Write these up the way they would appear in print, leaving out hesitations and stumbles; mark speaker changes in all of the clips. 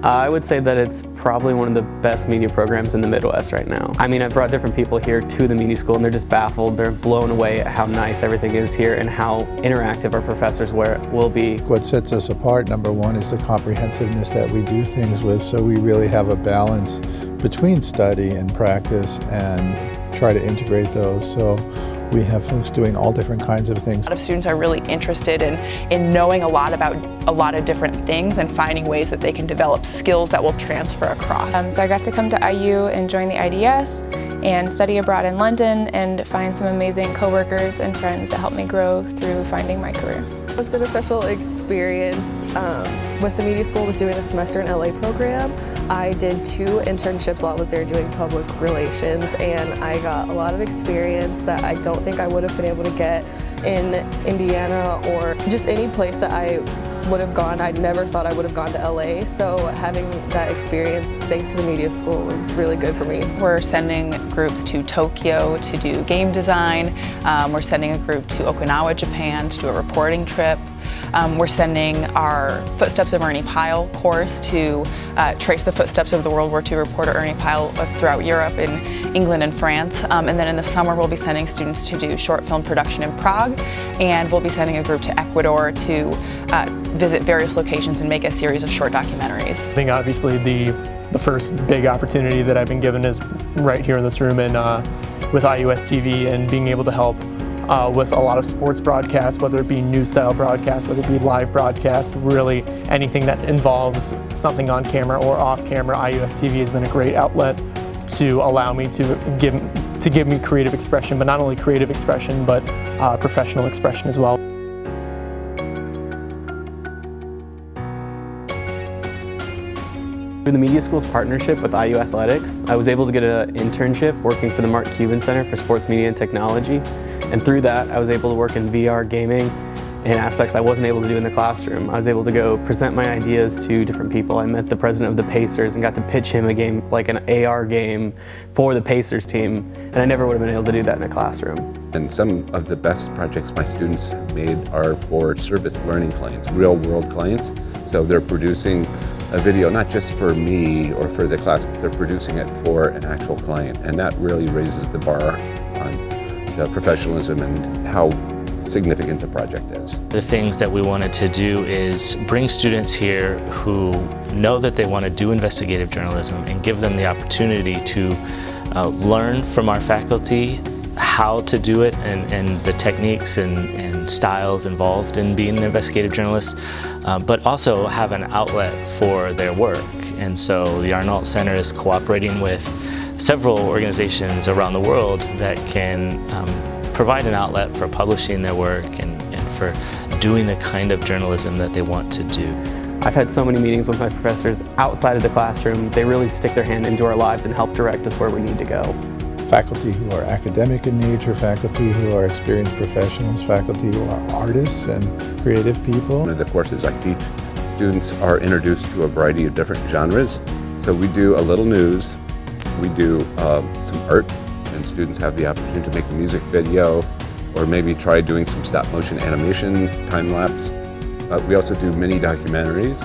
Speaker 1: I would say that it's probably one of the best media programs in the Midwest right now. I mean, I've brought different people here to the media school and they're just baffled. They're blown away at how nice everything is here and how interactive our professors will be.
Speaker 2: What sets us apart, number one, is the comprehensiveness that we do things with, so we really have a balance between study and practice and try to integrate those. So we have folks doing all different kinds of things.
Speaker 3: A lot of students are really interested in knowing a lot about a lot of different things and finding ways that they can develop skills that will transfer across.
Speaker 4: So I got to come to IU and join the IDS and study abroad in London and find some amazing coworkers and friends that helped me grow through finding my career.
Speaker 5: The most beneficial experience with the media school was doing a semester in LA program. I did 2 internships while I was there doing public relations, and I got a lot of experience that I don't think I would have been able to get in Indiana or just any place that I would have gone. I never thought I would have gone to LA, so having that experience thanks to the media school was really good for me.
Speaker 3: We're sending groups to Tokyo to do game design. We're sending a group to Okinawa, Japan to do a reporting trip. We're sending our Footsteps of Ernie Pyle course to trace the footsteps of the World War II reporter Ernie Pyle throughout Europe, in England and France. And then in the summer we'll be sending students to do short film production in Prague, and we'll be sending a group to Ecuador to visit various locations and make a series of short documentaries.
Speaker 6: I think obviously the first big opportunity that I've been given is right here in this room and with IUS TV, and being able to help with a lot of sports broadcasts, whether it be news style broadcasts, whether it be live broadcast, really anything that involves something on camera or off camera. IUS TV has been a great outlet to allow me to give me creative expression, but not only creative expression, but professional expression as well.
Speaker 1: Through the media school's partnership with IU Athletics, I was able to get an internship working for the Mark Cuban Center for Sports Media and Technology. And through that, I was able to work in VR gaming in aspects I wasn't able to do in the classroom. I was able to go present my ideas to different people. I met the president of the Pacers and got to pitch him a game, like an AR game for the Pacers team. And I never would have been able to do that in a classroom.
Speaker 7: And some of the best projects my students have made are for service learning clients, real world clients. So they're producing a video not just for me or for the class, but they're producing it for an actual client. And that really raises the bar on the professionalism and how significant the project is.
Speaker 8: The things that we wanted to do is bring students here who know that they want to do investigative journalism and give them the opportunity to learn from our faculty how to do it and the techniques and styles involved in being an investigative journalist, but also have an outlet for their work. And so the Arnault Center is cooperating with several organizations around the world that can provide an outlet for publishing their work and for doing the kind of journalism that they want to do.
Speaker 1: I've had so many meetings with my professors outside of the classroom. They really stick their hand into our lives and help direct us where we need to go.
Speaker 2: Faculty who are academic in nature, faculty who are experienced professionals, faculty who are artists and creative people.
Speaker 7: One of the courses I teach, students are introduced to a variety of different genres. So we do a little news, we do some art, and students have the opportunity to make a music video or maybe try doing some stop motion animation, time lapse. We also do mini documentaries,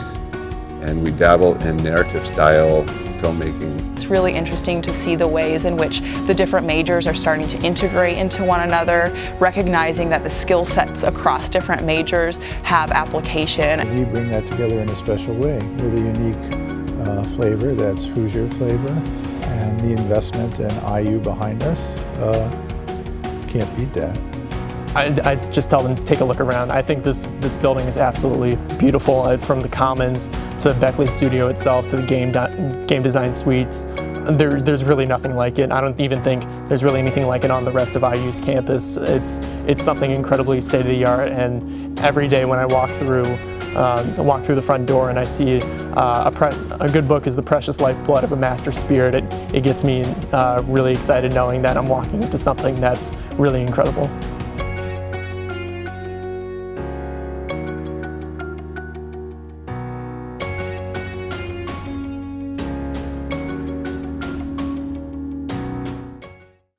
Speaker 7: and we dabble in narrative style filmmaking.
Speaker 3: It's really interesting to see the ways in which the different majors are starting to integrate into one another, recognizing that the skill sets across different majors have application.
Speaker 2: We bring that together in a special way with a unique flavor that's Hoosier flavor, and the investment in IU behind us can't beat that.
Speaker 6: I just tell them to take a look around. I think this building is absolutely beautiful, from the Commons to Beckley's studio itself to the game design suites. There's really nothing like it. I don't even think there's really anything like it on the rest of IU's campus. It's something incredibly state of the art, and every day when I walk through the front door and I see a good book is the precious lifeblood of a master spirit, it gets me really excited knowing that I'm walking into something that's really incredible.